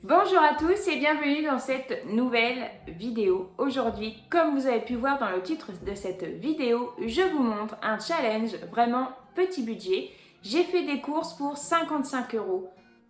Bonjour à tous et bienvenue dans cette nouvelle vidéo. Aujourd'hui, comme vous avez pu voir dans le titre de cette vidéo, je vous montre un challenge vraiment petit budget. J'ai fait des courses pour 55 €,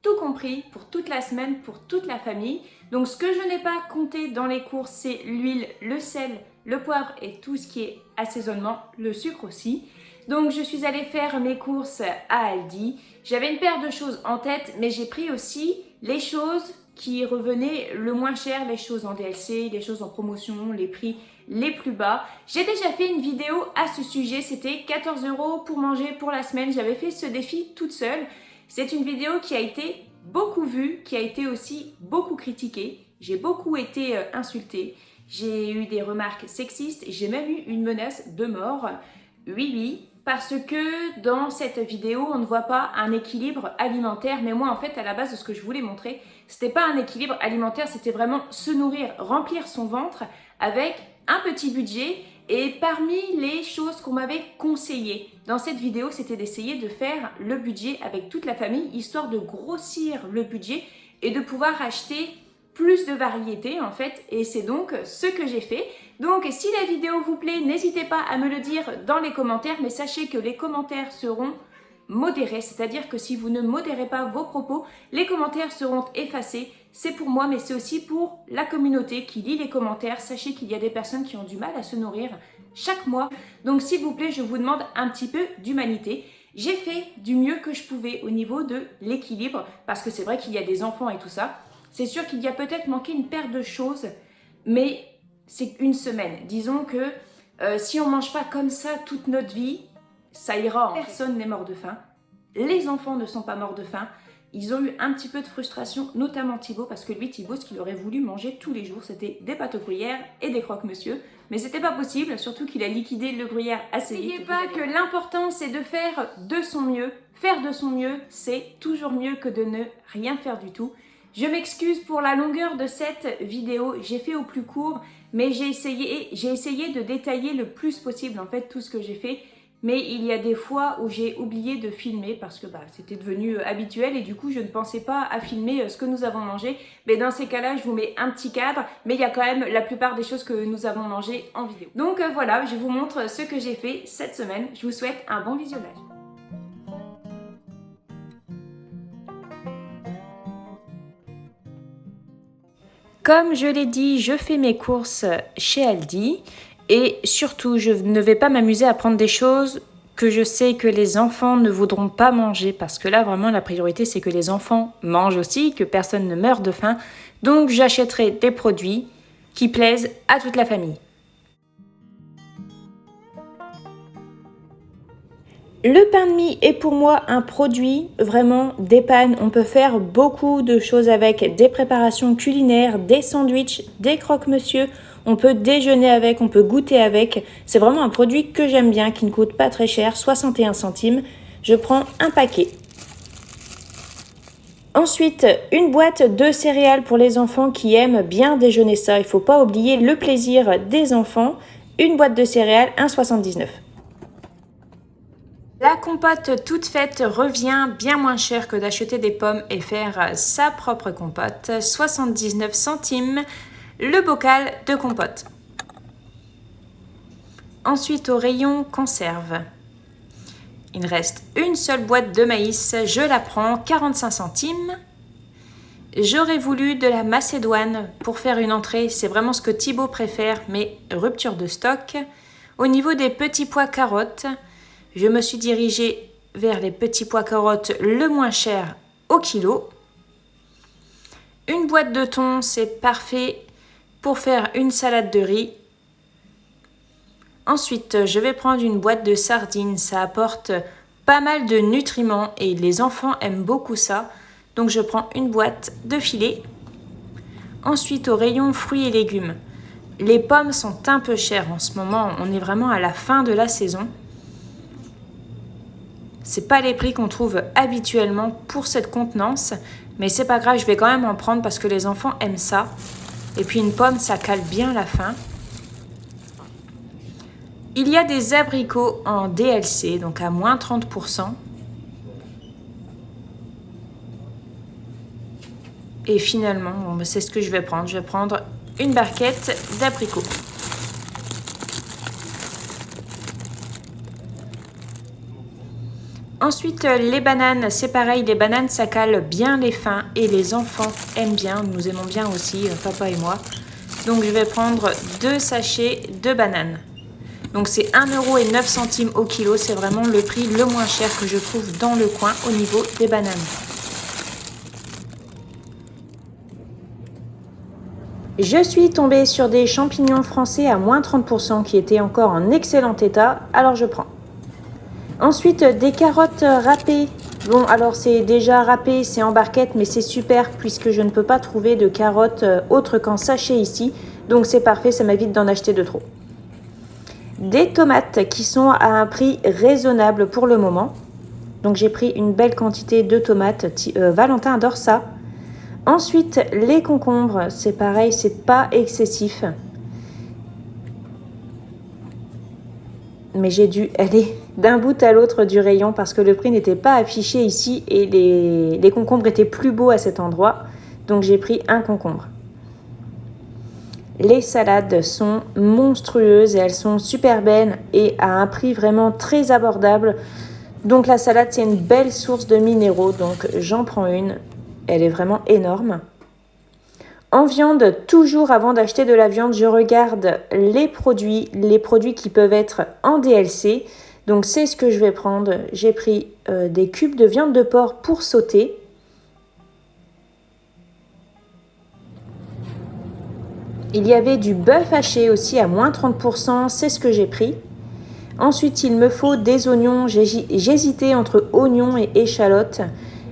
tout compris pour toute la semaine, pour toute la famille. Donc ce que je n'ai pas compté dans les courses, c'est l'huile, le sel, le poivre et tout ce qui est assaisonnement, le sucre aussi. Donc je suis allée faire mes courses à Aldi. J'avais une paire de choses en tête, mais j'ai pris aussi les choses qui revenaient le moins cher, les choses en DLC, les choses en promotion, les prix les plus bas. J'ai déjà fait une vidéo à ce sujet, c'était 14 € pour manger pour la semaine. J'avais fait ce défi toute seule. C'est une vidéo qui a été beaucoup vue, qui a été aussi beaucoup critiquée. J'ai beaucoup été insultée. J'ai eu des remarques sexistes, j'ai même eu une menace de mort. Oui, parce que dans cette vidéo, on ne voit pas un équilibre alimentaire. Mais moi, en fait, à la base de ce que je voulais montrer, c'était pas un équilibre alimentaire, c'était vraiment se nourrir, remplir son ventre avec un petit budget. Et parmi les choses qu'on m'avait conseillées dans cette vidéo, c'était d'essayer de faire le budget avec toute la famille, histoire de grossir le budget et de pouvoir acheter plus de variété en fait, et c'est donc ce que j'ai fait. Donc si la vidéo vous plaît, n'hésitez pas à me le dire dans les commentaires, mais sachez que les commentaires seront modérés, c'est-à-dire que si vous ne modérez pas vos propos, les commentaires seront effacés. C'est pour moi, mais c'est aussi pour la communauté qui lit les commentaires. Sachez qu'il y a des personnes qui ont du mal à se nourrir chaque mois, donc s'il vous plaît, je vous demande un petit peu d'humanité. J'ai fait du mieux que je pouvais au niveau de l'équilibre, parce que c'est vrai qu'il y a des enfants et tout ça. C'est sûr qu'il y a peut-être manqué une paire de choses, mais c'est une semaine. Disons que si on ne mange pas comme ça toute notre vie, ça ira. Personne n'est mort de faim. Les enfants ne sont pas morts de faim. Ils ont eu un petit peu de frustration, notamment Thibaut, parce que lui, Thibaut, ce qu'il aurait voulu manger tous les jours, c'était des pâtes au gruyère et des croque-monsieur. Mais c'était pas possible, surtout qu'il a liquidé le gruyère assez vite. N'oubliez pas que l'important, c'est de faire de son mieux. Faire de son mieux, c'est toujours mieux que de ne rien faire du tout. Je m'excuse pour la longueur de cette vidéo, j'ai fait au plus court, mais j'ai essayé de détailler le plus possible en fait tout ce que j'ai fait. Mais il y a des fois où j'ai oublié de filmer parce que c'était devenu habituel et du coup je ne pensais pas à filmer ce que nous avons mangé. Mais dans ces cas-là, je vous mets un petit cadre, mais il y a quand même la plupart des choses que nous avons mangées en vidéo. Donc voilà, je vous montre ce que j'ai fait cette semaine. Je vous souhaite un bon visionnage. Comme je l'ai dit, je fais mes courses chez Aldi et surtout, je ne vais pas m'amuser à prendre des choses que je sais que les enfants ne voudront pas manger parce que là, vraiment, la priorité, c'est que les enfants mangent aussi, que personne ne meure de faim. Donc, j'achèterai des produits qui plaisent à toute la famille. Le pain de mie est pour moi un produit vraiment dépanne. On peut faire beaucoup de choses avec, des préparations culinaires, des sandwichs, des croque-monsieur. On peut déjeuner avec, on peut goûter avec. C'est vraiment un produit que j'aime bien, qui ne coûte pas très cher, 61 centimes. Je prends un paquet. Ensuite, une boîte de céréales pour les enfants qui aiment bien déjeuner ça. Il ne faut pas oublier le plaisir des enfants. Une boîte de céréales, 1,79 €. La compote toute faite revient bien moins cher que d'acheter des pommes et faire sa propre compote. 79 centimes le bocal de compote. Ensuite, au rayon conserve. Il reste une seule boîte de maïs, je la prends, 45 centimes. J'aurais voulu de la macédoine pour faire une entrée, c'est vraiment ce que Thibaut préfère, mais rupture de stock. Au niveau des petits pois carottes, je me suis dirigée vers les petits pois carottes le moins cher au kilo. Une boîte de thon, c'est parfait pour faire une salade de riz. Ensuite, je vais prendre une boîte de sardines. Ça apporte pas mal de nutriments et les enfants aiment beaucoup ça. Donc je prends une boîte de filets. Ensuite, au rayon fruits et légumes. Les pommes sont un peu chères en ce moment. On est vraiment à la fin de la saison. C'est pas les prix qu'on trouve habituellement pour cette contenance, mais c'est pas grave, je vais quand même en prendre parce que les enfants aiment ça. Et puis une pomme, ça cale bien la faim. Il y a des abricots en DLC, donc à moins 30%. Et finalement, bon, c'est ce que je vais prendre. Je vais prendre une barquette d'abricots. Ensuite, les bananes, c'est pareil, les bananes ça cale bien les fins et les enfants aiment bien, nous aimons bien aussi, papa et moi. Donc je vais prendre 2 sachets de bananes. Donc c'est 1,09 € au kilo, c'est vraiment le prix le moins cher que je trouve dans le coin au niveau des bananes. Je suis tombée sur des champignons français à moins 30% qui étaient encore en excellent état, alors je prends. Ensuite, des carottes râpées. Bon, alors c'est déjà râpé, c'est en barquette, mais c'est super puisque je ne peux pas trouver de carottes autres qu'en sachet ici. Donc c'est parfait, ça m'évite d'en acheter de trop. Des tomates qui sont à un prix raisonnable pour le moment. Donc j'ai pris une belle quantité de tomates. Valentin adore ça. Ensuite, les concombres, c'est pareil, c'est pas excessif. Mais j'ai dû aller d'un bout à l'autre du rayon parce que le prix n'était pas affiché ici et les concombres étaient plus beaux à cet endroit. Donc j'ai pris un concombre. Les salades sont monstrueuses et elles sont super belles et à un prix vraiment très abordable. Donc la salade, c'est une belle source de minéraux, donc j'en prends une. Elle est vraiment énorme. En viande, toujours avant d'acheter de la viande, je regarde les produits qui peuvent être en DLC. Donc c'est ce que je vais prendre. J'ai pris des cubes de viande de porc pour sauter. Il y avait du bœuf haché aussi à moins 30%, c'est ce que j'ai pris. Ensuite, il me faut des oignons. J'hésitais entre oignons et échalotes.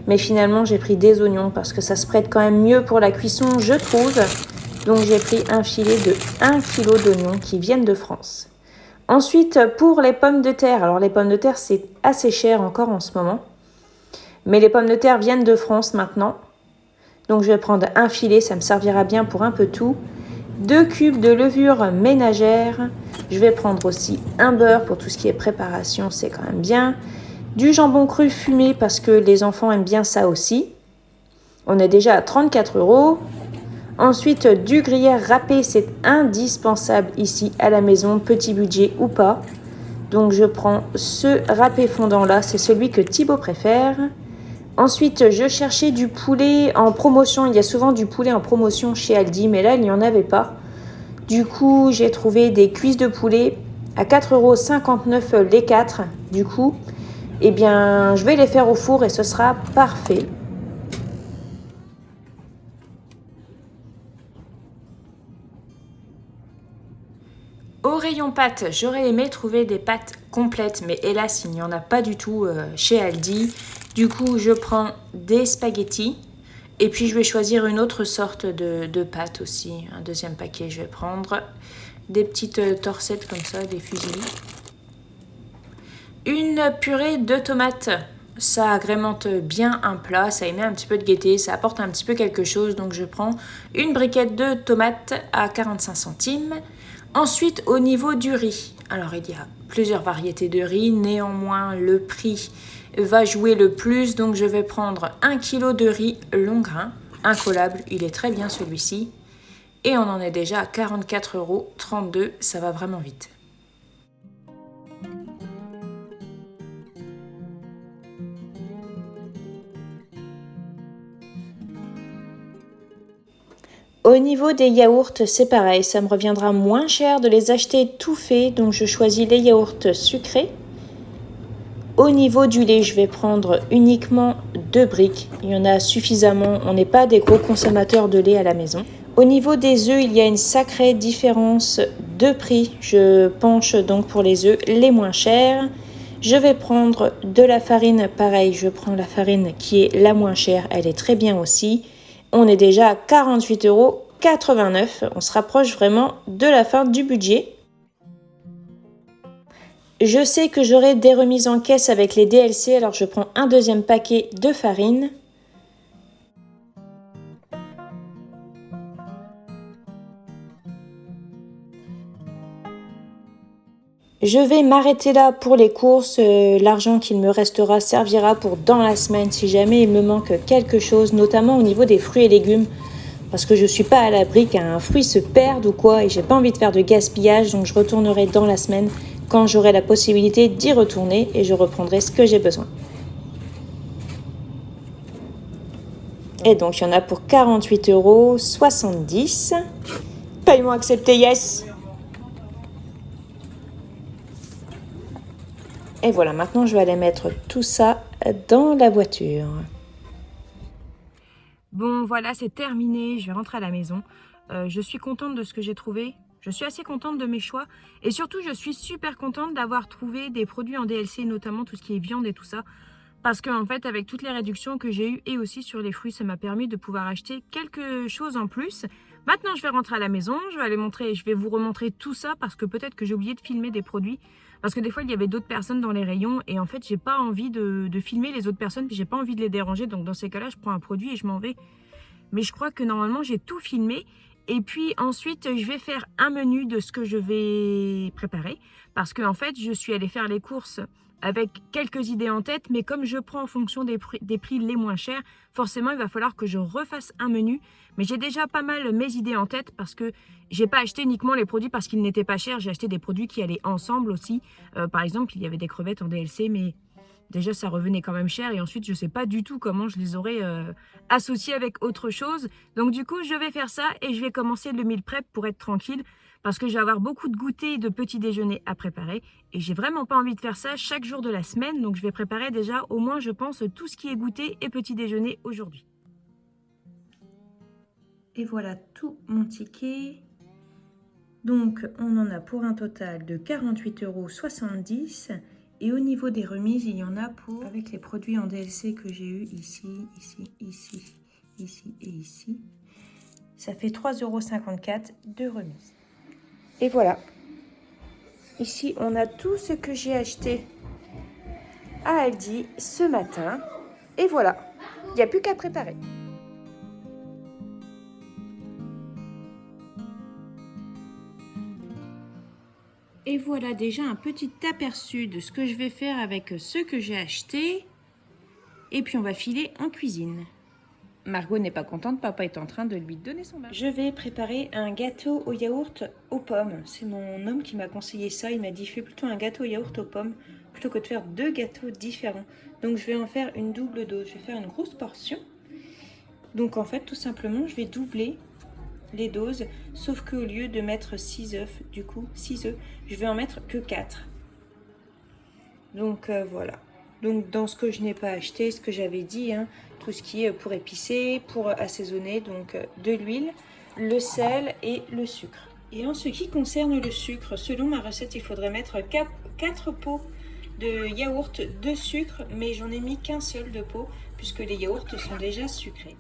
Mais finalement, j'ai pris des oignons parce que ça se prête quand même mieux pour la cuisson, je trouve. Donc, j'ai pris un filet de 1 kg d'oignons qui viennent de France. Ensuite, pour les pommes de terre. Alors, les pommes de terre, c'est assez cher encore en ce moment. Mais les pommes de terre viennent de France maintenant. Donc, je vais prendre un filet, ça me servira bien pour un peu tout. 2 cubes de levure ménagère. Je vais prendre aussi un beurre pour tout ce qui est préparation, c'est quand même bien. Du jambon cru fumé parce que les enfants aiment bien ça aussi. On est déjà à 34 €. Ensuite, du gruyère râpé, c'est indispensable ici à la maison, petit budget ou pas. Donc je prends ce râpé fondant là, c'est celui que Thibaut préfère. Ensuite, je cherchais du poulet en promotion. Il y a souvent du poulet en promotion chez Aldi, mais là, il n'y en avait pas. Du coup, j'ai trouvé des cuisses de poulet à 4,59 € les 4. Du coup, eh bien, je vais les faire au four et ce sera parfait. Au rayon pâtes, j'aurais aimé trouver des pâtes complètes, mais hélas, il n'y en a pas du tout chez Aldi. Du coup, je prends des spaghettis et puis je vais choisir une autre sorte de pâtes aussi. Un deuxième paquet, je vais prendre des petites torsettes comme ça, des fusils. Une purée de tomates. Ça agrémente bien un plat, ça y met un petit peu de gaieté, ça apporte un petit peu quelque chose. Donc je prends une briquette de tomates à 45 centimes. Ensuite, au niveau du riz, alors il y a plusieurs variétés de riz, néanmoins le prix va jouer le plus, donc je vais prendre 1 kg de riz long grain, incollable, il est très bien celui-ci, et on en est déjà à 44,32 €, ça va vraiment vite. Au niveau des yaourts, c'est pareil, ça me reviendra moins cher de les acheter tout faits, donc je choisis les yaourts sucrés. Au niveau du lait, je vais prendre uniquement 2 briques, il y en a suffisamment, on n'est pas des gros consommateurs de lait à la maison. Au niveau des œufs, il y a une sacrée différence de prix, je penche donc pour les œufs les moins chers. Je vais prendre de la farine, pareil, je prends la farine qui est la moins chère, elle est très bien aussi. On est déjà à 48,89 €. On se rapproche vraiment de la fin du budget. Je sais que j'aurai des remises en caisse avec les DLC, alors je prends un deuxième paquet de farine. Je vais m'arrêter là pour les courses. L'argent qu'il me restera servira pour dans la semaine si jamais il me manque quelque chose, notamment au niveau des fruits et légumes. Parce que je ne suis pas à l'abri qu'un fruit se perde ou quoi et j'ai pas envie de faire de gaspillage, donc je retournerai dans la semaine quand j'aurai la possibilité d'y retourner et je reprendrai ce que j'ai besoin. Et donc il y en a pour 48,70 €. Paiement accepté, yes! Et voilà, maintenant je vais aller mettre tout ça dans la voiture. Bon, voilà, c'est terminé. Je vais rentrer à la maison. Je suis contente de ce que j'ai trouvé. Je suis assez contente de mes choix. Et surtout, je suis super contente d'avoir trouvé des produits en DLC, notamment tout ce qui est viande et tout ça. Parce qu'en fait, avec toutes les réductions que j'ai eues et aussi sur les fruits, ça m'a permis de pouvoir acheter quelque chose en plus. Maintenant, je vais rentrer à la maison. Je vais vous remontrer tout ça parce que peut-être que j'ai oublié de filmer des produits. Parce que des fois, il y avait d'autres personnes dans les rayons et en fait, j'ai pas envie de filmer les autres personnes puis j'ai pas envie de les déranger. Donc, dans ces cas-là, je prends un produit et je m'en vais. Mais je crois que normalement, j'ai tout filmé. Et puis ensuite, je vais faire un menu de ce que je vais préparer. Parce qu'en fait, je suis allée faire les courses avec quelques idées en tête. Mais comme je prends en fonction des prix les moins chers, forcément, il va falloir que je refasse un menu. Mais j'ai déjà pas mal mes idées en tête parce que j'ai pas acheté uniquement les produits parce qu'ils n'étaient pas chers. J'ai acheté des produits qui allaient ensemble aussi. Par exemple, il y avait des crevettes en DLC, mais déjà, ça revenait quand même cher. Et ensuite, je ne sais pas du tout comment je les aurais associés avec autre chose. Donc, du coup, je vais faire ça et je vais commencer le meal prep pour être tranquille. Parce que je vais avoir beaucoup de goûters et de petits déjeuners à préparer. Et j'ai vraiment pas envie de faire ça chaque jour de la semaine. Donc, je vais préparer déjà au moins, je pense, tout ce qui est goûter et petit déjeuner aujourd'hui. Et voilà tout mon ticket. Donc, on en a pour un total de 48,70 €. Et au niveau des remises, il y en a pour, avec les produits en DLC que j'ai eu ici, ici et ici, ça fait 3,54 € de remise. Et voilà. Ici, on a tout ce que j'ai acheté à Aldi ce matin. Et voilà, il n'y a plus qu'à préparer. Et voilà déjà un petit aperçu de ce que je vais faire avec ce que j'ai acheté. Et puis on va filer en cuisine. Margot n'est pas contente, papa est en train de lui donner son bain. Je vais préparer un gâteau au yaourt aux pommes. C'est mon homme qui m'a conseillé ça. Il m'a dit fais plutôt un gâteau au yaourt aux pommes plutôt que de faire deux gâteaux différents. Donc je vais en faire une double dose. Je vais faire une grosse portion. Donc en fait tout simplement je vais doubler les doses, sauf qu'au lieu de mettre 6 œufs, du coup 6 œufs, je vais en mettre que 4. Donc voilà. Donc dans ce que je n'ai pas acheté, ce que j'avais dit, hein, tout ce qui est pour épicer, pour assaisonner, donc de l'huile, le sel et le sucre. Et en ce qui concerne le sucre, selon ma recette, il faudrait mettre 4 pots de yaourt de sucre, mais j'en ai mis qu'un seul de pot, puisque les yaourts sont déjà sucrés.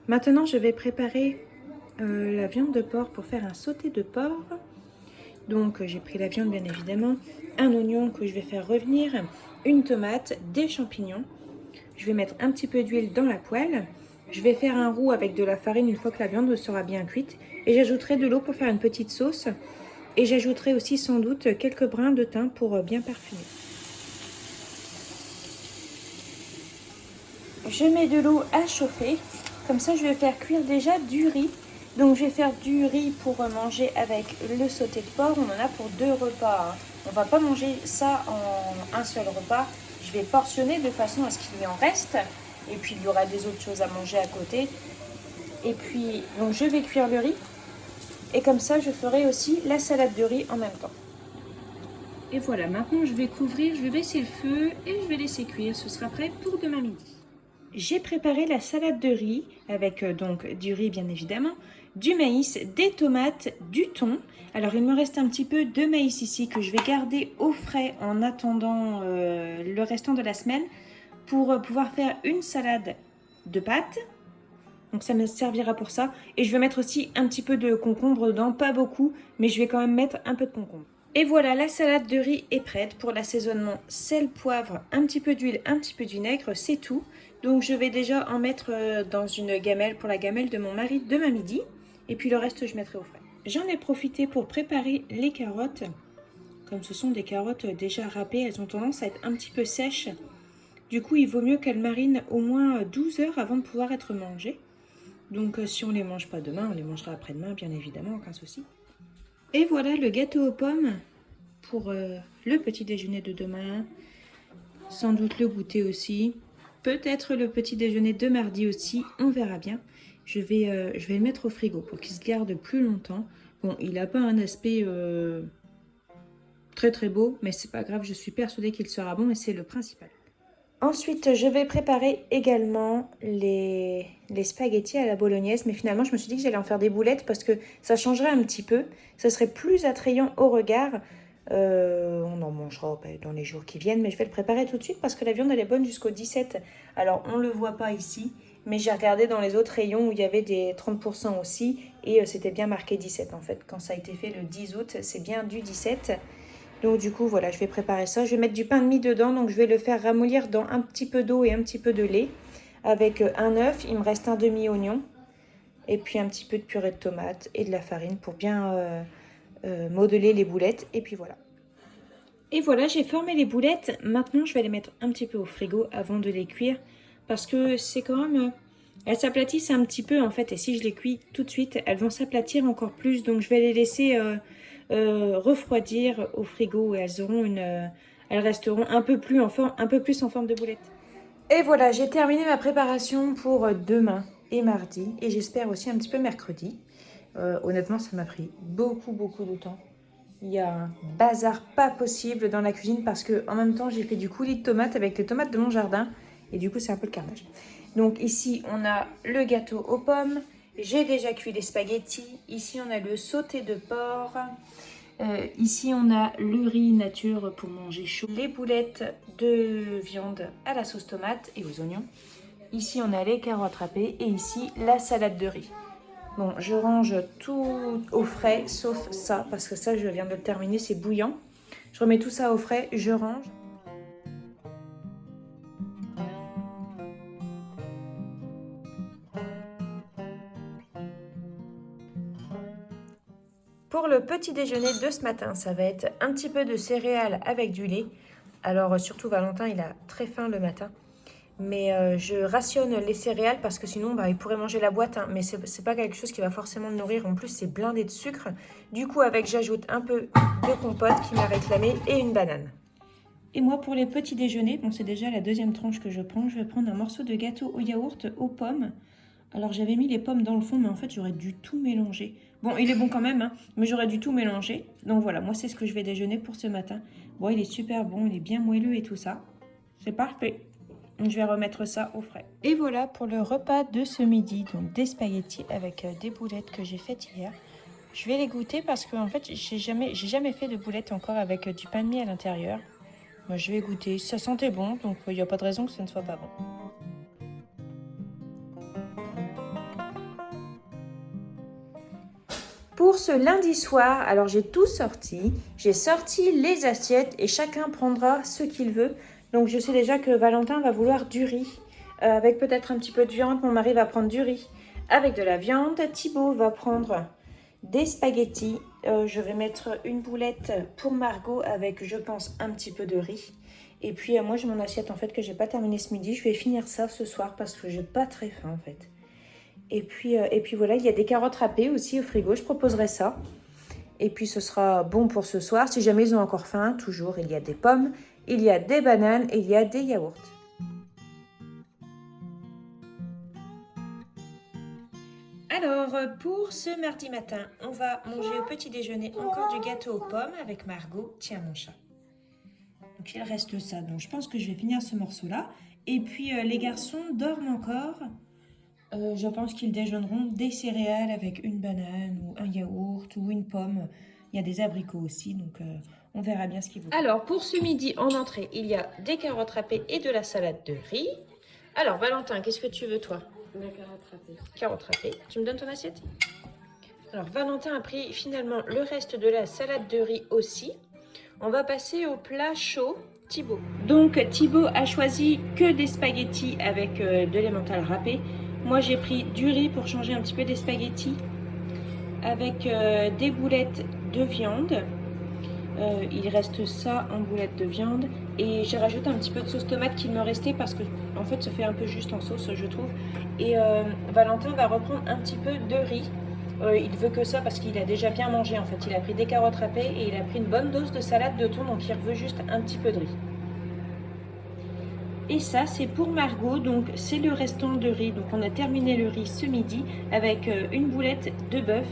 Maintenant, je vais préparer la viande de porc pour faire un sauté de porc. Donc, j'ai pris la viande, bien évidemment, un oignon que je vais faire revenir, une tomate, des champignons. Je vais mettre un petit peu d'huile dans la poêle. Je vais faire un roux avec de la farine une fois que la viande sera bien cuite. Et j'ajouterai de l'eau pour faire une petite sauce. Et j'ajouterai aussi sans doute quelques brins de thym pour bien parfumer. Je mets de l'eau à chauffer. Comme ça, je vais faire cuire déjà du riz. Donc, je vais faire du riz pour manger avec le sauté de porc. On en a pour 2 repas. On ne va pas manger ça en un seul repas. Je vais portionner de façon à ce qu'il y en reste. Et puis, il y aura des autres choses à manger à côté. Et puis, donc, je vais cuire le riz. Et comme ça, je ferai aussi la salade de riz en même temps. Et voilà, maintenant, je vais couvrir, je vais baisser le feu et je vais laisser cuire. Ce sera prêt pour demain midi. J'ai préparé la salade de riz avec donc du riz bien évidemment, du maïs, des tomates, du thon. Alors il me reste un petit peu de maïs ici que je vais garder au frais en attendant le restant de la semaine pour pouvoir faire une salade de pâtes. Donc ça me servira pour ça. Et je vais mettre aussi un petit peu de concombre dedans, pas beaucoup, mais je vais quand même mettre un peu de concombre. Et voilà, la salade de riz est prête pour l'assaisonnement sel, poivre, un petit peu d'huile, un petit peu de vinaigre, c'est tout. Donc je vais déjà en mettre dans une gamelle pour la gamelle de mon mari demain midi. Et puis le reste, je mettrai au frais. J'en ai profité pour préparer les carottes. Comme ce sont des carottes déjà râpées, elles ont tendance à être un petit peu sèches. Du coup, il vaut mieux qu'elles marinent au moins 12 heures avant de pouvoir être mangées. Donc si on ne les mange pas demain, on les mangera après-demain, bien évidemment, aucun souci. Et voilà le gâteau aux pommes pour le petit déjeuner de demain. Sans doute le goûter aussi. Peut-être le petit déjeuner de mardi aussi, on verra bien. Je vais le mettre au frigo pour qu'il se garde plus longtemps. Bon, il n'a pas un aspect très très beau, mais c'est pas grave, je suis persuadée qu'il sera bon et c'est le principal. Ensuite, je vais préparer également les spaghettis à la bolognaise, mais finalement, je me suis dit que j'allais en faire des boulettes parce que ça changerait un petit peu. Ça serait plus attrayant au regard. On en mangera dans les jours qui viennent, mais je vais le préparer tout de suite parce que la viande, elle est bonne jusqu'au 17. Alors, on ne le voit pas ici, mais j'ai regardé dans les autres rayons où il y avait des 30% aussi, et c'était bien marqué 17 en fait. Quand ça a été fait le 10 août, c'est bien du 17. Donc du coup, voilà, je vais préparer ça. Je vais mettre du pain de mie dedans, donc je vais le faire ramollir dans un petit peu d'eau et un petit peu de lait. Avec un œuf, il me reste un demi-oignon. Et puis un petit peu de purée de tomate et de la farine pour bien modeler les boulettes. Et puis voilà. Et voilà, j'ai formé les boulettes. Maintenant, je vais les mettre un petit peu au frigo avant de les cuire. Parce que c'est quand même... elles s'aplatissent un petit peu en fait. Et si je les cuis tout de suite, elles vont s'aplatir encore plus. Donc je vais les laisser... refroidir au frigo et elles resteront un peu plus en forme de boulette. Et voilà, j'ai terminé ma préparation pour demain et mardi et j'espère aussi un petit peu mercredi. Honnêtement, ça m'a pris beaucoup de temps. Il y a un bazar pas possible dans la cuisine parce que en même temps j'ai fait du coulis de tomates avec les tomates de mon jardin et du coup c'est un peu le carnage. Donc ici on a le gâteau aux pommes. J'ai déjà cuit les spaghettis. Ici, on a le sauté de porc. Ici, on a le riz nature pour manger chaud. Les boulettes de viande à la sauce tomate et aux oignons. Ici, on a les carottes râpées. Et ici, la salade de riz. Bon, je range tout au frais, sauf ça. Parce que ça, je viens de le terminer, c'est bouillant. Je remets tout ça au frais, je range. Pour le petit déjeuner de ce matin, ça va être un petit peu de céréales avec du lait. Alors surtout Valentin, il a très faim le matin. Mais je rationne les céréales parce que sinon il pourrait manger la boîte. Hein, mais c'est pas quelque chose qui va forcément le nourrir. En plus, c'est blindé de sucre. Du coup, j'ajoute un peu de compote qu'il m'a réclamé et une banane. Et moi, pour les petits déjeuners, bon, c'est déjà la deuxième tranche que je prends. Je vais prendre un morceau de gâteau au yaourt aux pommes. Alors j'avais mis les pommes dans le fond, mais en fait j'aurais dû tout mélanger. Bon, il est bon quand même, hein, mais j'aurais dû tout mélanger. Donc voilà, moi c'est ce que je vais déjeuner pour ce matin. Bon, il est super bon, il est bien moelleux et tout ça. C'est parfait. Je vais remettre ça au frais. Et voilà pour le repas de ce midi, donc des spaghettis avec des boulettes que j'ai faites hier. Je vais les goûter parce que en fait j'ai jamais fait de boulettes encore avec du pain de mie à l'intérieur. Moi je vais goûter, ça sentait bon, donc il n'y a pas de raison que ce ne soit pas bon. Pour ce lundi soir, alors j'ai tout sorti. J'ai sorti les assiettes et chacun prendra ce qu'il veut. Donc je sais déjà que Valentin va vouloir du riz avec peut-être un petit peu de viande. Mon mari va prendre du riz avec de la viande. Thibaut va prendre des spaghettis. Je vais mettre une boulette pour Margot avec, je pense, un petit peu de riz. Et puis moi j'ai mon assiette en fait que j'ai pas terminé ce midi. Je vais finir ça ce soir parce que j'ai pas très faim en fait. Et puis voilà, il y a des carottes râpées aussi au frigo, je proposerai ça. Et puis ce sera bon pour ce soir. Si jamais ils ont encore faim, toujours, il y a des pommes, il y a des bananes et il y a des yaourts. Alors, pour ce mardi matin, on va manger au petit déjeuner encore du gâteau aux pommes avec Margot. Tiens mon chat. Donc il reste ça, donc je pense que je vais finir ce morceau-là. Et puis les garçons dorment encore. Je pense qu'ils déjeuneront des céréales avec une banane ou un yaourt ou une pomme. Il y a des abricots aussi, donc on verra bien ce qu'ils veulent. Alors, pour ce midi, en entrée, il y a des carottes râpées et de la salade de riz. Alors, Valentin, qu'est-ce que tu veux, toi? La carotte râpée. Carottes râpées. Tu me donnes ton assiette? Alors, Valentin a pris finalement le reste de la salade de riz aussi. On va passer au plat chaud. Thibaut. Donc, Thibaut a choisi que des spaghettis avec de l'emmental râpé. Moi, j'ai pris du riz pour changer un petit peu des spaghettis avec des boulettes de viande. Il reste ça en boulettes de viande. Et j'ai rajouté un petit peu de sauce tomate qu'il me restait parce que en fait ça fait un peu juste en sauce je trouve. Et Valentin va reprendre un petit peu de riz. Il veut que ça parce qu'il a déjà bien mangé en fait. Il a pris des carottes râpées et il a pris une bonne dose de salade de thon, donc il veut juste un petit peu de riz. Et ça c'est pour Margot, donc c'est le restant de riz. Donc on a terminé le riz ce midi avec une boulette de bœuf.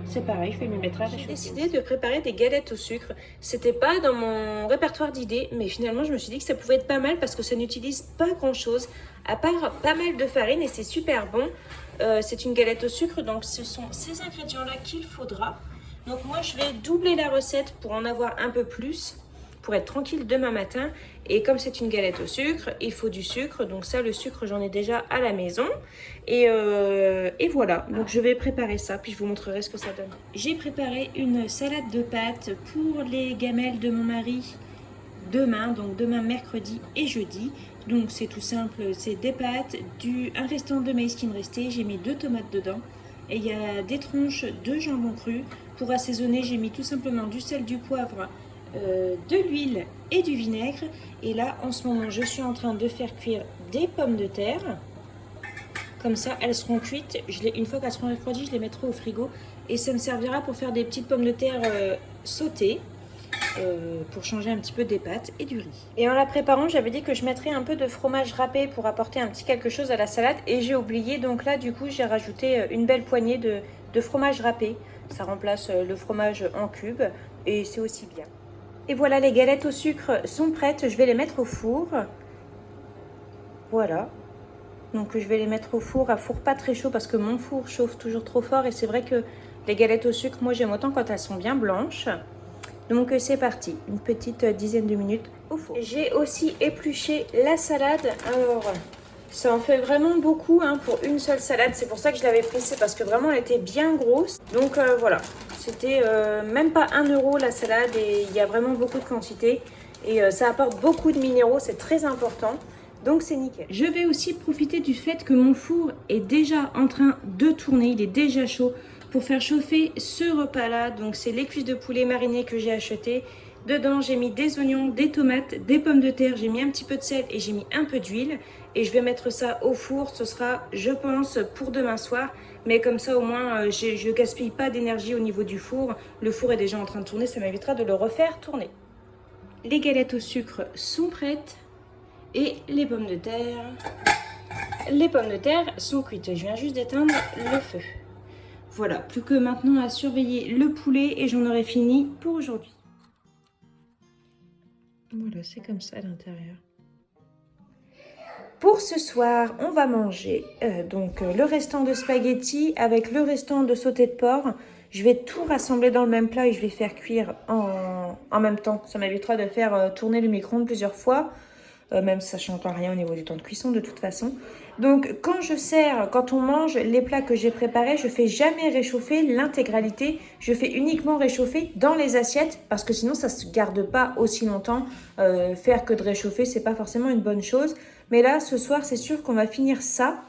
C'est pareil, je vais me mettre à réchauffer. J'ai décidé de préparer des galettes au sucre. C'était pas dans mon répertoire d'idées, mais finalement je me suis dit que ça pouvait être pas mal parce que ça n'utilise pas grand chose, à part pas mal de farine et c'est super bon. C'est une galette au sucre, donc ce sont ces ingrédients-là qu'il faudra. Donc moi je vais doubler la recette pour en avoir un peu plus, pour être tranquille demain matin. Et comme c'est une galette au sucre, il faut du sucre. Donc ça, le sucre, j'en ai déjà à la maison. Et voilà, donc je vais préparer ça, puis je vous montrerai ce que ça donne. J'ai préparé une salade de pâtes pour les gamelles de mon mari demain, donc demain mercredi et jeudi. Donc c'est tout simple, c'est des pâtes, un restant de maïs qui me restait, j'ai mis 2 tomates dedans. Et il y a des tranches de jambon cru. Pour assaisonner, j'ai mis tout simplement du sel, du poivre, de l'huile et du vinaigre. Et là en ce moment je suis en train de faire cuire des pommes de terre, comme ça elles seront cuites. Une fois qu'elles seront refroidies, je les mettrai au frigo et ça me servira pour faire des petites pommes de terre sautées, pour changer un petit peu des pâtes et du riz. Et en la préparant, j'avais dit que je mettrais un peu de fromage râpé pour apporter un petit quelque chose à la salade et j'ai oublié, donc là du coup j'ai rajouté une belle poignée de fromage râpé. Ça remplace le fromage en cubes et c'est aussi bien. Et voilà, les galettes au sucre sont prêtes, je vais les mettre au four. Voilà. Donc je vais les mettre au four, à four pas très chaud parce que mon four chauffe toujours trop fort et c'est vrai que les galettes au sucre, moi j'aime autant quand elles sont bien blanches. Donc c'est parti, une petite dizaine de minutes au four. J'ai aussi épluché la salade. Alors ça en fait vraiment beaucoup pour une seule salade, c'est pour ça que je l'avais pressée parce que vraiment elle était bien grosse. Donc voilà, c'était même pas 1 euro la salade et il y a vraiment beaucoup de quantité. Et ça apporte beaucoup de minéraux, c'est très important. Donc c'est nickel. Je vais aussi profiter du fait que mon four est déjà en train de tourner, il est déjà chaud pour faire chauffer ce repas-là. Donc c'est les cuisses de poulet marinées que j'ai achetées. Dedans j'ai mis des oignons, des tomates, des pommes de terre, j'ai mis un petit peu de sel et j'ai mis un peu d'huile. Et je vais mettre ça au four, ce sera je pense pour demain soir. Mais comme ça au moins je ne gaspille pas d'énergie au niveau du four. Le four est déjà en train de tourner, ça m'évitera de le refaire tourner. Les galettes au sucre sont prêtes. Et les pommes de terre sont cuites. Je viens juste d'éteindre le feu. Voilà, plus que maintenant à surveiller le poulet et j'en aurai fini pour aujourd'hui. Voilà, c'est comme ça à l'intérieur. Pour ce soir, on va manger le restant de spaghettis avec le restant de sauté de porc. Je vais tout rassembler dans le même plat et je vais faire cuire en même temps. Ça m'évitera de faire tourner le micro-ondes plusieurs fois. Même si ça ne change rien au niveau du temps de cuisson de toute façon. Donc quand on mange les plats que j'ai préparés, je ne fais jamais réchauffer l'intégralité. Je fais uniquement réchauffer dans les assiettes parce que sinon ça ne se garde pas aussi longtemps. Faire que de réchauffer, ce n'est pas forcément une bonne chose. Mais là, ce soir, c'est sûr qu'on va finir ça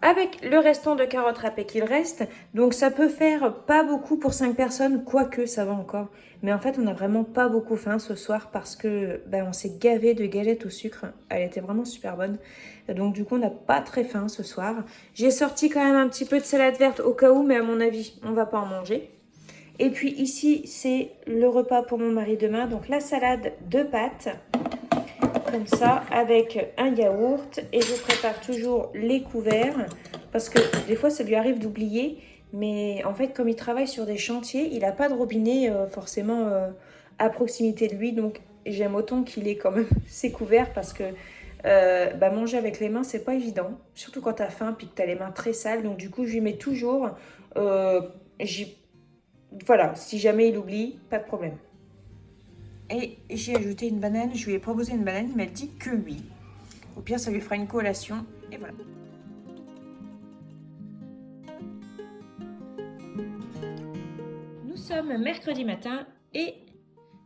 avec le restant de carottes râpées qu'il reste. Donc ça peut faire pas beaucoup pour 5 personnes, quoique ça va encore. Mais en fait on n'a vraiment pas beaucoup faim ce soir parce que on s'est gavé de galettes au sucre. Elle était vraiment super bonne. Donc du coup on n'a pas très faim ce soir. J'ai sorti quand même un petit peu de salade verte au cas où, mais à mon avis on va pas en manger. Et puis ici c'est le repas pour mon mari demain. Donc la salade de pâtes. Comme ça, avec un yaourt. Et je prépare toujours les couverts parce que des fois ça lui arrive d'oublier, mais en fait comme il travaille sur des chantiers, il n'a pas de robinet forcément à proximité de lui, donc j'aime autant qu'il ait quand même ses couverts parce que manger avec les mains c'est pas évident, surtout quand tu as faim puis que tu as les mains très sales. Donc du coup je lui mets toujours voilà, si jamais il oublie, pas de problème. Et j'ai ajouté une banane, je lui ai proposé une banane, il m'a dit que oui. Au pire, ça lui fera une collation, et voilà. Nous sommes mercredi matin, et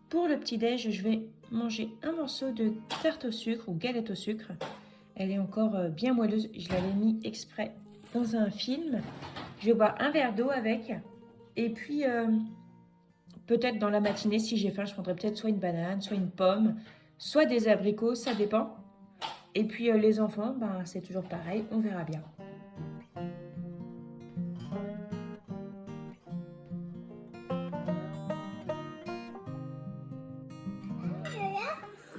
pour le petit-déj, je vais manger un morceau de tarte au sucre ou galette au sucre. Elle est encore bien moelleuse, je l'avais mis exprès dans un film. Je vais boire un verre d'eau avec, et puis... peut-être dans la matinée, si j'ai faim, je prendrai peut-être soit une banane, soit une pomme, soit des abricots, ça dépend. Et puis les enfants, ben, c'est toujours pareil, on verra bien.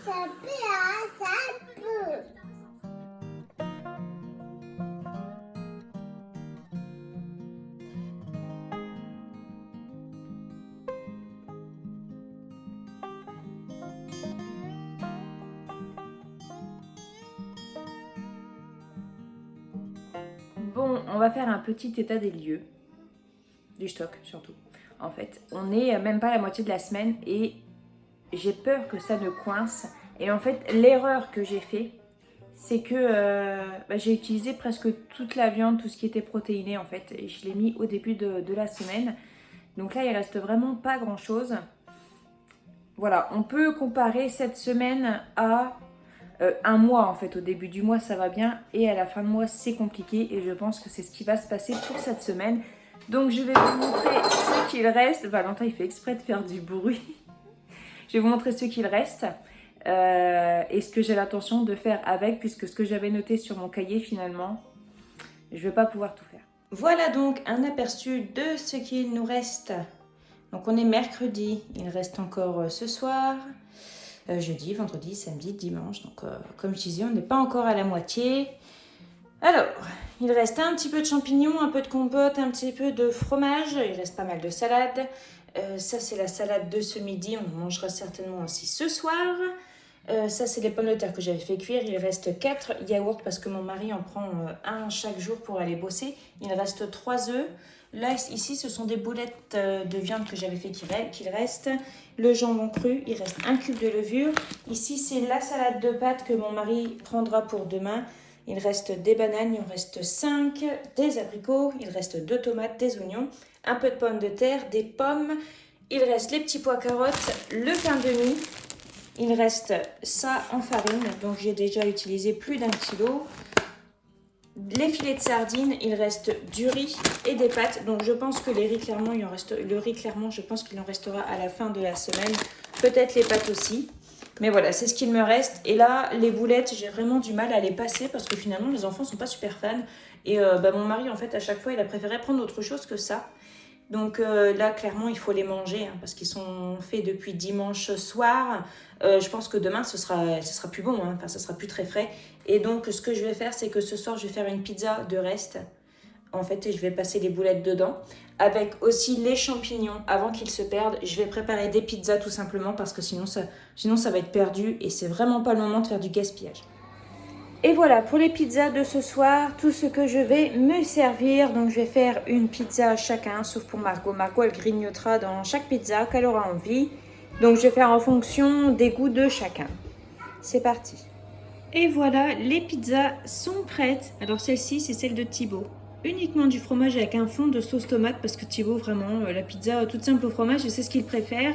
Ça peut, hein, ça peut. Bon, on va faire un petit état des lieux. Du stock surtout. En fait, on n'est même pas à la moitié de la semaine et j'ai peur que ça ne coince. Et en fait, l'erreur que j'ai fait, c'est que j'ai utilisé presque toute la viande, tout ce qui était protéiné en fait. Et je l'ai mis au début de la semaine. Donc là, il reste vraiment pas grand chose. Voilà, on peut comparer cette semaine à un mois en fait. Au début du mois, ça va bien. Et à la fin de mois, c'est compliqué. Et je pense que c'est ce qui va se passer pour cette semaine. Donc je vais vous montrer ce qu'il reste. Valentin, il fait exprès de faire du bruit. Je vais vous montrer ce qu'il reste. Et ce que j'ai l'intention de faire avec, puisque ce que j'avais noté sur mon cahier finalement, je ne vais pas pouvoir tout faire. Voilà donc un aperçu de ce qu'il nous reste. Donc on est mercredi, il reste encore ce soir, jeudi, vendredi, samedi, dimanche. Donc comme je disais, on n'est pas encore à la moitié. Alors, il reste un petit peu de champignons, un peu de compote, un petit peu de fromage, il reste pas mal de salade. Ça c'est la salade de ce midi, on mangera certainement aussi ce soir. Ça c'est les pommes de terre que j'avais fait cuire, il reste 4 yaourts parce que mon mari en prend un chaque jour pour aller bosser. Il reste 3 œufs. Là ici ce sont des boulettes de viande que j'avais fait qu'il reste. Le jambon cru, il reste un cube de levure. Ici c'est la salade de pâtes que mon mari prendra pour demain. Il reste des bananes, il en reste 5, des abricots, il reste 2 tomates, des oignons, un peu de pommes de terre, des pommes. Il reste les petits pois carottes, le pain de mie. Il reste ça en farine, donc j'ai déjà utilisé plus d'1 kilo. Les filets de sardines, il reste du riz et des pâtes. Donc je pense que les riz, clairement, le riz, clairement, je pense qu'il en restera à la fin de la semaine. Peut-être les pâtes aussi. Mais voilà, c'est ce qu'il me reste. Et là, les boulettes, j'ai vraiment du mal à les passer parce que finalement, les enfants sont pas super fans. Et mon mari, en fait, à chaque fois, il a préféré prendre autre chose que ça. Donc là, clairement, il faut les manger hein, parce qu'ils sont faits depuis dimanche soir. Je pense que demain, ce sera plus bon, hein, enfin, ce sera plus très frais. Et donc, ce que je vais faire, c'est que ce soir, je vais faire une pizza de reste. En fait, je vais passer les boulettes dedans. Avec aussi les champignons, avant qu'ils se perdent. Je vais préparer des pizzas tout simplement parce que sinon ça va être perdu. Et c'est vraiment pas le moment de faire du gaspillage. Et voilà pour les pizzas de ce soir, tout ce que je vais me servir. Donc je vais faire une pizza à chacun, sauf pour Margot. Margot, elle grignotera dans chaque pizza qu'elle aura envie. Donc je vais faire en fonction des goûts de chacun. C'est parti. Et voilà, les pizzas sont prêtes. Alors celle-ci, c'est celle de Thibaut. Uniquement du fromage avec un fond de sauce tomate parce que Thibaut, vraiment, la pizza toute simple au fromage, c'est ce qu'il préfère.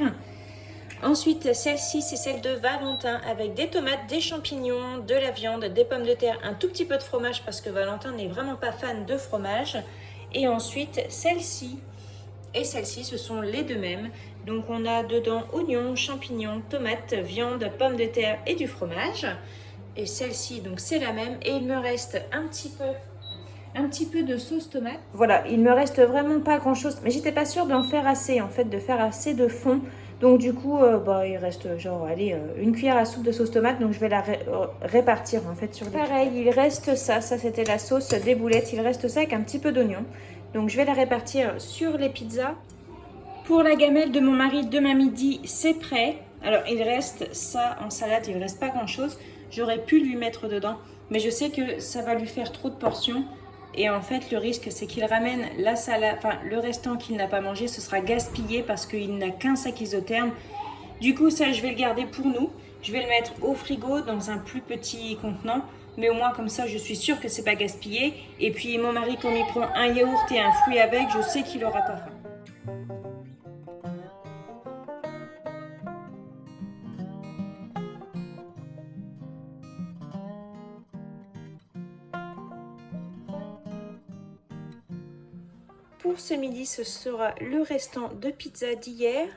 Ensuite, celle-ci, c'est celle de Valentin avec des tomates, des champignons, de la viande, des pommes de terre, un tout petit peu de fromage parce que Valentin n'est vraiment pas fan de fromage. Et ensuite, celle-ci et celle-ci, ce sont les deux mêmes. Donc, on a dedans oignons, champignons, tomates, viande, pommes de terre et du fromage. Et celle-ci, donc c'est la même. Et il me reste un petit peu de sauce tomate. Voilà, il me reste vraiment pas grand-chose. Mais j'étais pas sûre d'en faire assez, en fait, de faire assez de fond. Donc du coup, il reste genre, allez, une cuillère à soupe de sauce tomate. Donc je vais la répartir en fait sur les pareil, il reste ça c'était la sauce des boulettes. Il reste ça avec un petit peu d'oignon. Donc je vais la répartir sur les pizzas. Pour la gamelle de mon mari demain midi, c'est prêt. Alors il reste ça en salade, il ne reste pas grand-chose. J'aurais pu lui mettre dedans, mais je sais que ça va lui faire trop de portions. Et en fait, le risque, c'est qu'il ramène la salade, enfin le restant qu'il n'a pas mangé, ce sera gaspillé parce qu'il n'a qu'un sac isotherme. Du coup, ça, je vais le garder pour nous. Je vais le mettre au frigo dans un plus petit contenant. Mais au moins, comme ça, je suis sûre que c'est pas gaspillé. Et puis, mon mari, comme il prend un yaourt et un fruit avec, je sais qu'il n'aura pas faim. Pour ce midi, ce sera le restant de pizza d'hier.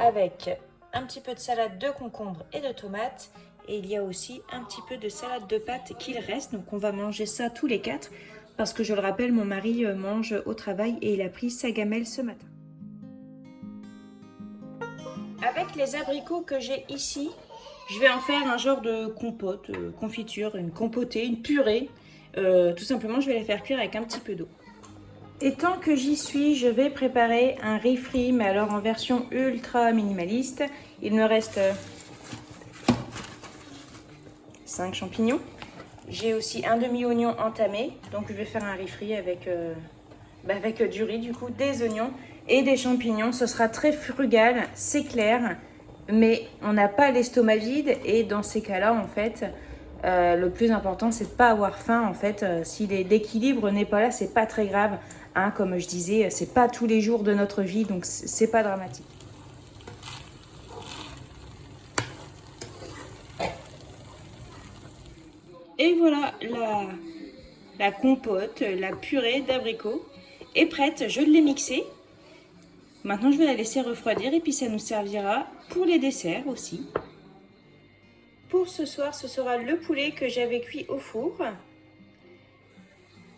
avec un petit peu de salade de concombre et de tomates. Et il y a aussi un petit peu de salade de pâtes qu'il reste. Donc on va manger ça tous les 4. Parce que je le rappelle, mon mari mange au travail et il a pris sa gamelle ce matin. Avec les abricots que j'ai ici, je vais en faire un genre de compote, confiture, une compotée, une purée. Tout simplement, je vais les faire cuire avec un petit peu d'eau. Et tant que j'y suis, je vais préparer un riz frit, mais alors en version ultra minimaliste. Il me reste 5 champignons. J'ai aussi un demi-oignon entamé, donc je vais faire un riz frit avec du riz, du coup, des oignons et des champignons. Ce sera très frugal, c'est clair, mais on n'a pas l'estomac vide et dans ces cas-là, en fait, le plus important, c'est de ne pas avoir faim. En fait, si l'équilibre n'est pas là, c'est pas très grave. Hein, comme je disais, c'est pas tous les jours de notre vie, donc c'est pas dramatique. Et voilà, la compote, la purée d'abricots est prête. Je l'ai mixée. Maintenant, je vais la laisser refroidir et puis ça nous servira pour les desserts aussi. Pour ce soir, ce sera le poulet que j'avais cuit au four.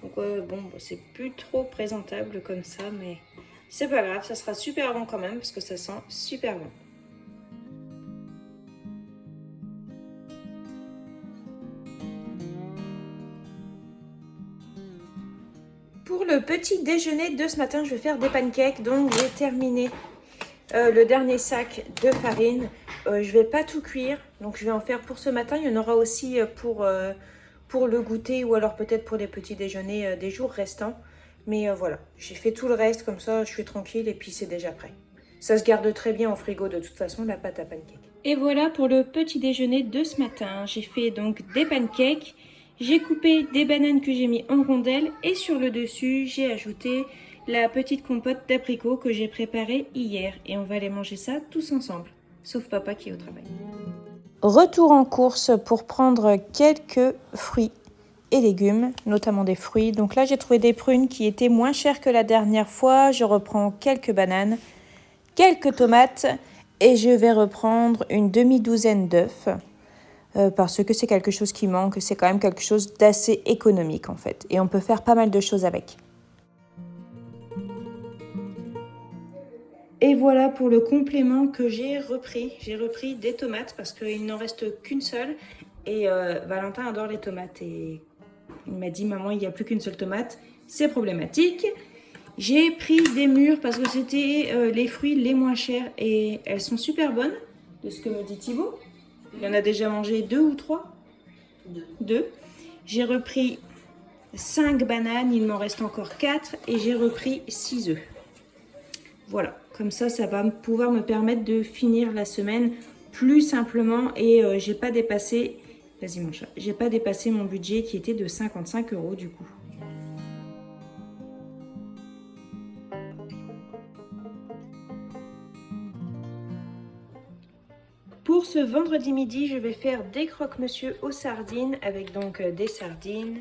Donc bon, c'est plus trop présentable comme ça, mais c'est pas grave, ça sera super bon quand même parce que ça sent super bon. Pour le petit déjeuner de ce matin, je vais faire des pancakes. Donc j'ai terminé le dernier sac de farine. Je vais pas tout cuire, donc je vais en faire pour ce matin. Il y en aura aussi pour le goûter ou alors peut-être pour des petits déjeuners des jours restants. Mais voilà, j'ai fait tout le reste, comme ça je suis tranquille et puis c'est déjà prêt. Ça se garde très bien au frigo de toute façon, la pâte à pancakes. Et voilà pour le petit déjeuner de ce matin. J'ai fait donc des pancakes. J'ai coupé des bananes que j'ai mis en rondelles et sur le dessus, j'ai ajouté la petite compote d'abricots que j'ai préparée hier. Et on va aller manger ça tous ensemble, sauf papa qui est au travail. Retour en course pour prendre quelques fruits et légumes, notamment des fruits. Donc là, j'ai trouvé des prunes qui étaient moins chères que la dernière fois. Je reprends quelques bananes, quelques tomates et je vais reprendre une demi-douzaine d'œufs. Parce que c'est quelque chose qui manque, c'est quand même quelque chose d'assez économique en fait. Et on peut faire pas mal de choses avec. Et voilà pour le complément que j'ai repris. J'ai repris des tomates parce qu'il n'en reste qu'une seule. Et Valentin adore les tomates. Et il m'a dit, maman, il n'y a plus qu'une seule tomate. C'est problématique. J'ai pris des mûres parce que c'était les fruits les moins chers. Et elles sont super bonnes, de ce que me dit Thibaut. Il en a déjà mangé 2 ou 3 ? 2. J'ai repris 5 bananes, il m'en reste encore 4 et j'ai repris 6 œufs. Voilà, comme ça va pouvoir me permettre de finir la semaine plus simplement et j'ai pas dépassé, vas-y mon chat, j'ai pas dépassé mon budget qui était de 55 € du coup. Pour ce vendredi midi, je vais faire des croque-monsieur aux sardines avec donc des sardines,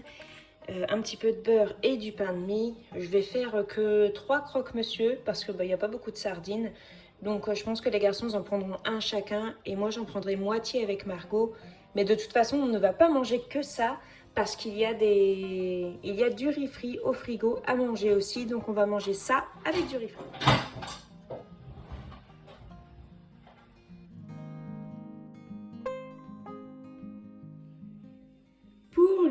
un petit peu de beurre et du pain de mie. Je vais faire que 3 croque-monsieur parce que il n'y a pas beaucoup de sardines. Donc je pense que les garçons en prendront un chacun et moi j'en prendrai moitié avec Margot. Mais de toute façon, on ne va pas manger que ça parce qu'il y a du riz frit au frigo à manger aussi. Donc on va manger ça avec du riz frit.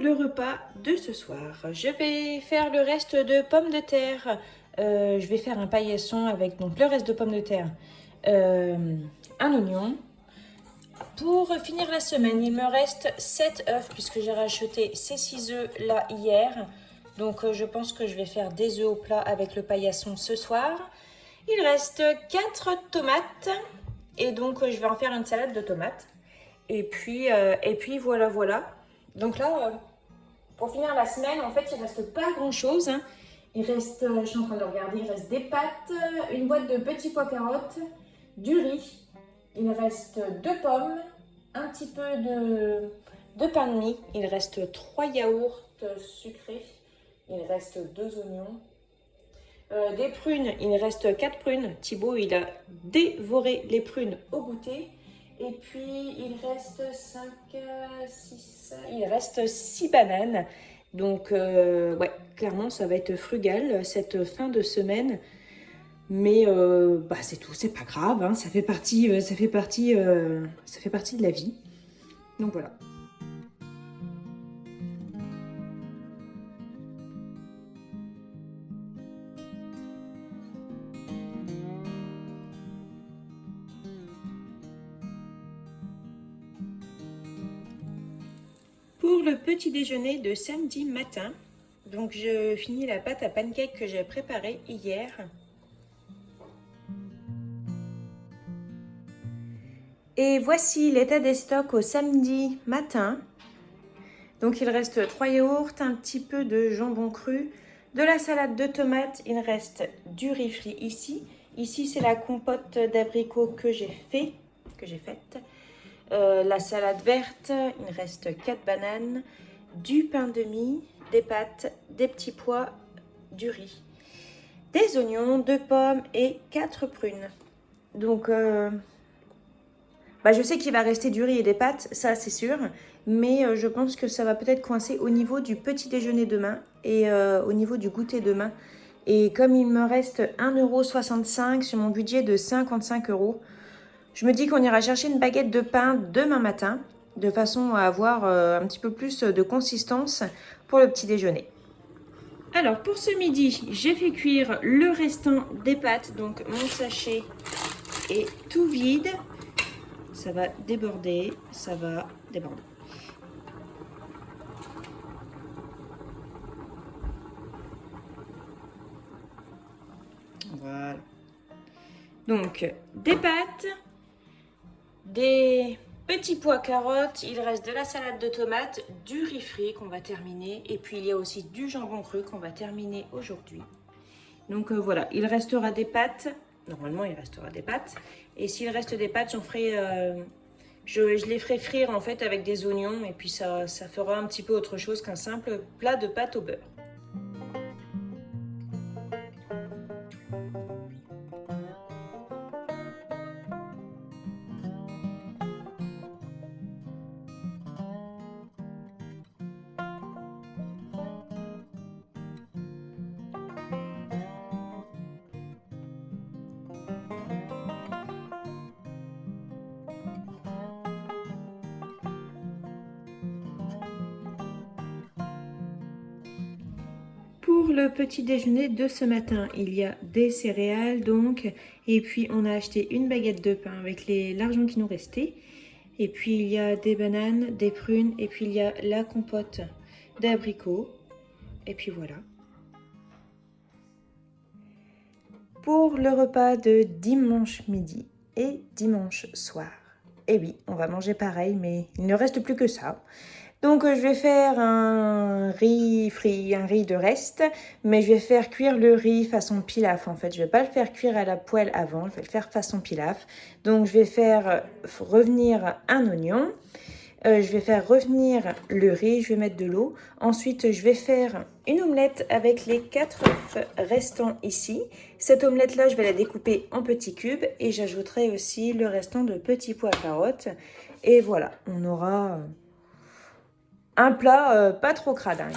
Le repas de ce soir, je vais faire le reste de pommes de terre. Je vais faire un paillasson avec donc le reste de pommes de terre, un oignon. Pour finir la semaine, il me reste 7 œufs puisque j'ai racheté ces 6 œufs là hier. Donc je pense que je vais faire des œufs au plat avec le paillasson ce soir. Il reste 4 tomates et donc je vais en faire une salade de tomates. Et puis voilà. Donc là, pour finir la semaine, en fait, il ne reste pas grand-chose. Hein. Il reste, je suis en train de regarder, il reste des pâtes, une boîte de petits pois carottes, du riz. Il reste 2 pommes, un petit peu de pain de mie. Il reste 3 yaourts sucrés. Il reste 2 oignons. Des prunes, il me reste 4 prunes. Thibaut, il a dévoré les prunes au goûter. Et puis, il reste 5, 6, il reste 6 bananes. Donc, ouais, clairement, ça va être frugal cette fin de semaine. Mais bah, c'est tout, c'est pas grave, hein, ça fait partie de la vie. Donc voilà. Pour le petit déjeuner de samedi matin, donc je finis la pâte à pancake que j'ai préparée hier. Et voici l'état des stocks au samedi matin. Donc il reste 3 yaourts, un petit peu de jambon cru, de la salade de tomates, il reste du riz frit ici. Ici c'est la compote d'abricots que j'ai faite. La salade verte, il reste 4 bananes, du pain de mie, des pâtes, des petits pois, du riz, des oignons, 2 pommes et 4 prunes. Donc bah, je sais qu'il va rester du riz et des pâtes, ça c'est sûr, mais je pense que ça va peut-être coincer au niveau du petit déjeuner demain et au niveau du goûter demain. Et comme il me reste 1,65 € sur mon budget de 55 €, je me dis qu'on ira chercher une baguette de pain demain matin, de façon à avoir un petit peu plus de consistance pour le petit déjeuner. Alors pour ce midi, j'ai fait cuire le restant des pâtes, donc mon sachet est tout vide. Ça va déborder, ça va déborder. Voilà. Donc, des pâtes, des petits pois carottes, il reste de la salade de tomates, du riz frit qu'on va terminer, et puis il y a aussi du jambon cru qu'on va terminer aujourd'hui. Donc voilà, il restera des pâtes. Normalement, il restera des pâtes. Et s'il reste des pâtes, je les ferai frire en fait avec des oignons. Et puis ça fera un petit peu autre chose qu'un simple plat de pâtes au beurre. Pour le petit déjeuner de ce matin, il y a des céréales donc, et puis on a acheté une baguette de pain avec l'argent qui nous restait. Et puis il y a des bananes, des prunes, et puis il y a la compote d'abricots. Et puis voilà. Pour le repas de dimanche midi et dimanche soir. Et oui, on va manger pareil, mais il ne reste plus que ça. Donc je vais faire un riz frit, un riz de reste, mais je vais faire cuire le riz façon pilaf en fait. Je ne vais pas le faire cuire à la poêle avant, je vais le faire façon pilaf. Donc je vais faire revenir un oignon, je vais faire revenir le riz, je vais mettre de l'eau. Ensuite je vais faire une omelette avec les 4 œufs restants ici. Cette omelette là je vais la découper en petits cubes et j'ajouterai aussi le restant de petits pois carottes. Et voilà, on aura un plat pas trop cradingue.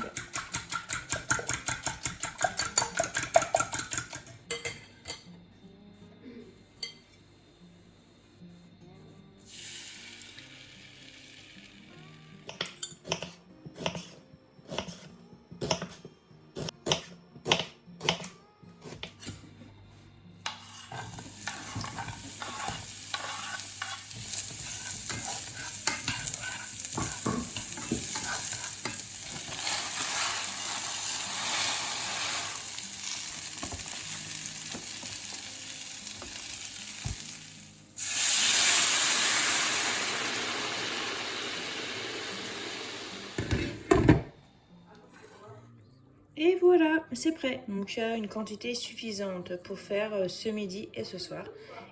Et voilà, c'est prêt. Donc il y a une quantité suffisante pour faire ce midi et ce soir.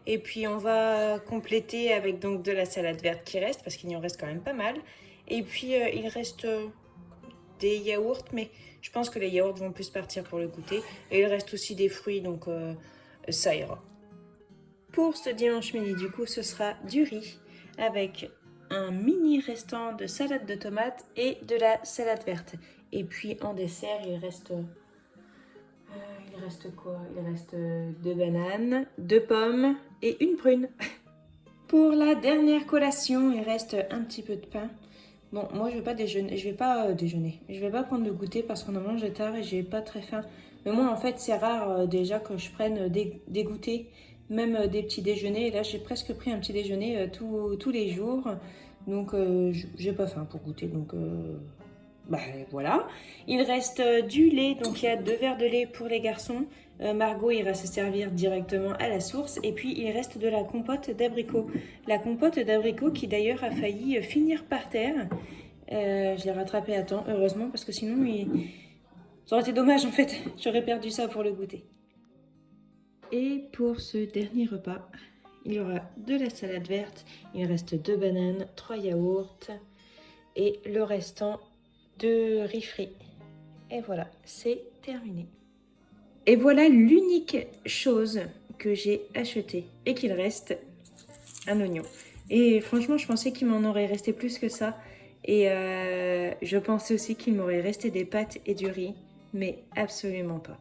Et puis on va compléter avec donc de la salade verte qui reste, parce qu'il y en reste quand même pas mal. Et puis il reste des yaourts, mais je pense que les yaourts vont plus partir pour le goûter. Et il reste aussi des fruits, donc ça ira. Pour ce dimanche midi, du coup, ce sera du riz avec un mini restant de salade de tomates et de la salade verte. Et puis en dessert, il reste quoi? Il reste 2 bananes, 2 pommes et une prune. Pour la dernière collation, il reste un petit peu de pain. Bon, moi je vais pas déjeuner, je vais pas prendre le goûter parce qu'on a mangé tard et j'ai pas très faim. Mais moi en fait c'est rare déjà que je prenne des goûters, même des petits déjeuners. Et là j'ai presque pris un petit déjeuner tous les jours. Donc j'ai pas faim pour goûter, donc bah voilà. Il reste du lait, donc il y a 2 verres de lait pour les garçons. Margot ira se servir directement à la source. Et puis il reste de la compote d'abricot. La compote d'abricot qui d'ailleurs a failli finir par terre. Je l'ai rattrapée à temps, heureusement, parce que sinon ça aurait été dommage en fait. J'aurais perdu ça pour le goûter. Et pour ce dernier repas, il y aura de la salade verte. Il reste 2 bananes, 3 yaourts et le restant de riz frit. Et voilà, c'est terminé. Et voilà l'unique chose que j'ai achetée et qu'il reste un oignon. Et franchement, je pensais qu'il m'en aurait resté plus que ça. Et je pensais aussi qu'il m'aurait resté des pâtes et du riz, mais absolument pas.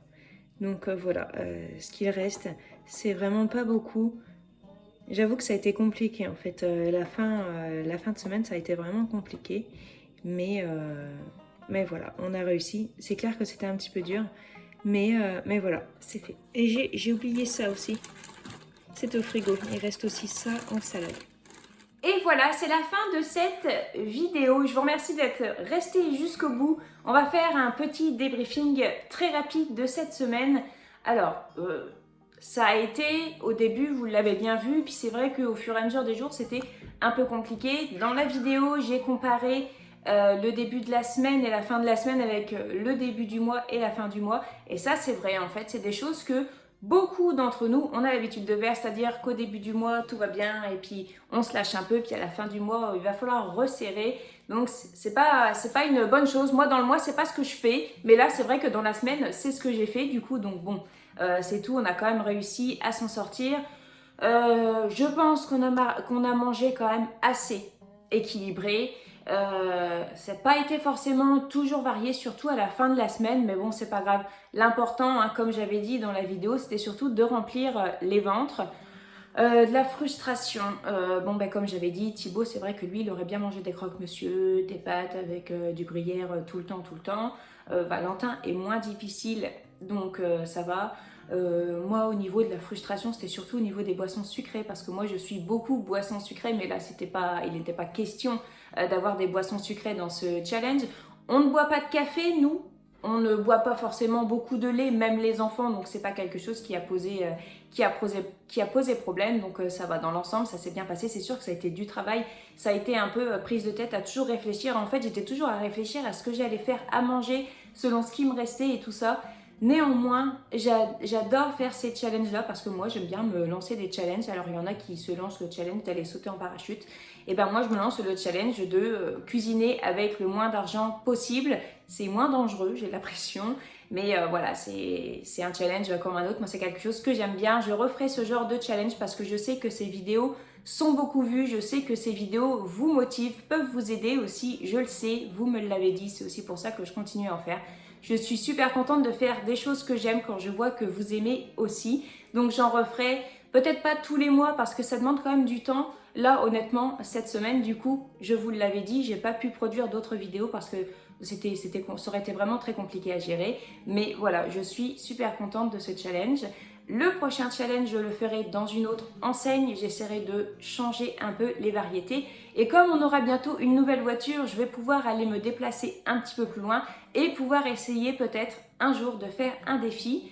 Donc voilà, ce qu'il reste, c'est vraiment pas beaucoup. J'avoue que ça a été compliqué en fait. La fin de semaine, ça a été vraiment compliqué. Mais voilà, on a réussi. C'est clair que c'était un petit peu dur. Mais voilà, c'est fait. Et j'ai oublié ça aussi. C'est au frigo. Il reste aussi ça en salade. Et voilà, c'est la fin de cette vidéo. Je vous remercie d'être resté jusqu'au bout. On va faire un petit débriefing très rapide de cette semaine. Alors, ça a été, au début, vous l'avez bien vu, puis c'est vrai qu'au fur et à mesure des jours, c'était un peu compliqué. Dans la vidéo, j'ai comparé le début de la semaine et la fin de la semaine avec le début du mois et la fin du mois. Et ça, c'est vrai, en fait, c'est des choses que beaucoup d'entre nous, on a l'habitude de faire, c'est-à-dire qu'au début du mois, tout va bien et puis on se lâche un peu, puis à la fin du mois, il va falloir resserrer. Donc, c'est pas une bonne chose. Moi, dans le mois, c'est pas ce que je fais, mais là, c'est vrai que dans la semaine, c'est ce que j'ai fait. Du coup, donc bon, c'est tout. On a quand même réussi à s'en sortir. Je pense qu'on a mangé quand même assez équilibré. Ça n'a pas été forcément toujours varié, surtout à la fin de la semaine, mais bon, c'est pas grave. L'important, hein, comme j'avais dit dans la vidéo, c'était surtout de remplir les ventres. De la frustration. Bon, ben, comme j'avais dit, Thibaut, c'est vrai que lui, il aurait bien mangé des croque-monsieur, des pâtes avec du gruyère tout le temps. Valentin est moins difficile, donc ça va. Moi, au niveau de la frustration, c'était surtout au niveau des boissons sucrées, parce que moi, je suis beaucoup boissons sucrées, mais là, il n'était pas question d'avoir des boissons sucrées dans ce challenge. On ne boit pas de café, nous. On ne boit pas forcément beaucoup de lait, même les enfants, donc c'est pas quelque chose qui a posé problème, donc ça va dans l'ensemble, ça s'est bien passé. C'est sûr que ça a été du travail, ça a été un peu prise de tête à toujours réfléchir. En fait, j'étais toujours à réfléchir à ce que j'allais faire à manger selon ce qui me restait et tout ça. Néanmoins, j'adore faire ces challenges-là parce que moi, j'aime bien me lancer des challenges. Alors, il y en a qui se lancent le challenge d'aller sauter en parachute. Et ben moi, je me lance le challenge de cuisiner avec le moins d'argent possible. C'est moins dangereux, j'ai l'impression. Mais voilà, c'est un challenge comme un autre. Moi, c'est quelque chose que j'aime bien. Je referai ce genre de challenge parce que je sais que ces vidéos sont beaucoup vues. Je sais que ces vidéos vous motivent, peuvent vous aider aussi. Je le sais, vous me l'avez dit. C'est aussi pour ça que je continue à en faire. Je suis super contente de faire des choses que j'aime quand je vois que vous aimez aussi. Donc j'en referai peut-être pas tous les mois parce que ça demande quand même du temps. Là, honnêtement, cette semaine, du coup, je vous l'avais dit, j'ai pas pu produire d'autres vidéos parce que ça aurait été vraiment très compliqué à gérer. Mais voilà, je suis super contente de ce challenge. Le prochain challenge, je le ferai dans une autre enseigne. J'essaierai de changer un peu les variétés. Et comme on aura bientôt une nouvelle voiture, je vais pouvoir aller me déplacer un petit peu plus loin et pouvoir essayer peut-être un jour de faire un défi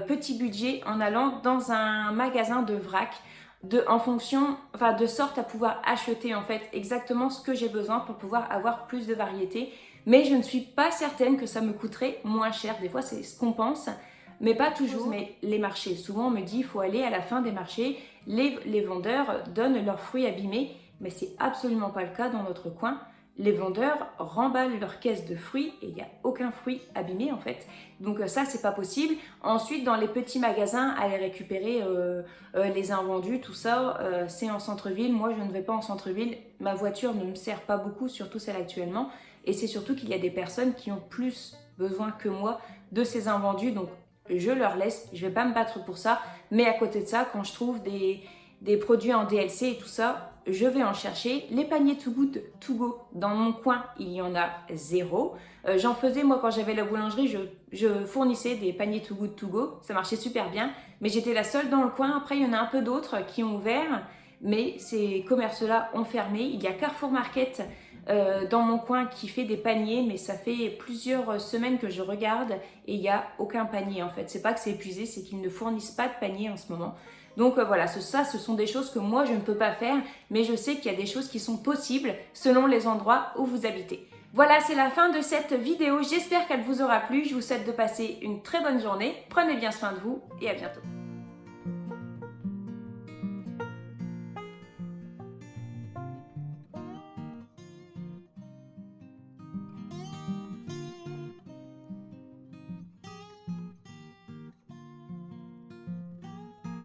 petit budget en allant dans un magasin de vrac de sorte à pouvoir acheter en fait exactement ce que j'ai besoin pour pouvoir avoir plus de variétés. Mais je ne suis pas certaine que ça me coûterait moins cher. Des fois, c'est ce qu'on pense. Mais pas toujours, mais les marchés. Souvent, on me dit qu'il faut aller à la fin des marchés. Les vendeurs donnent leurs fruits abîmés, mais c'est absolument pas le cas dans notre coin. les vendeurs remballent leurs caisses de fruits et il n'y a aucun fruit abîmé en fait. Donc ça, c'est pas possible. Ensuite, dans les petits magasins, aller récupérer les invendus, tout ça, c'est en centre-ville. Moi, je ne vais pas en centre-ville. Ma voiture ne me sert pas beaucoup, surtout celle actuellement. Et c'est surtout qu'il y a des personnes qui ont plus besoin que moi de ces invendus. Donc, je leur laisse. Je vais pas me battre pour ça. Mais à côté de ça, quand je trouve des produits en DLC et tout ça, je vais en chercher. Les paniers Too Good To Go, dans mon coin, il y en a 0. J'en faisais, moi, quand j'avais la boulangerie, je fournissais des paniers Too Good To Go. Ça marchait super bien, mais j'étais la seule dans le coin. Après, il y en a un peu d'autres qui ont ouvert, mais ces commerces-là ont fermé. Il y a Carrefour Market dans mon coin qui fait des paniers, mais ça fait plusieurs semaines que je regarde et il n'y a aucun panier, en fait. C'est pas que c'est épuisé, c'est qu'ils ne fournissent pas de panier en ce moment. Donc voilà, ça, ce sont des choses que moi, je ne peux pas faire, mais je sais qu'il y a des choses qui sont possibles selon les endroits où vous habitez. Voilà, c'est la fin de cette vidéo. J'espère qu'elle vous aura plu. Je vous souhaite de passer une très bonne journée. Prenez bien soin de vous et à bientôt.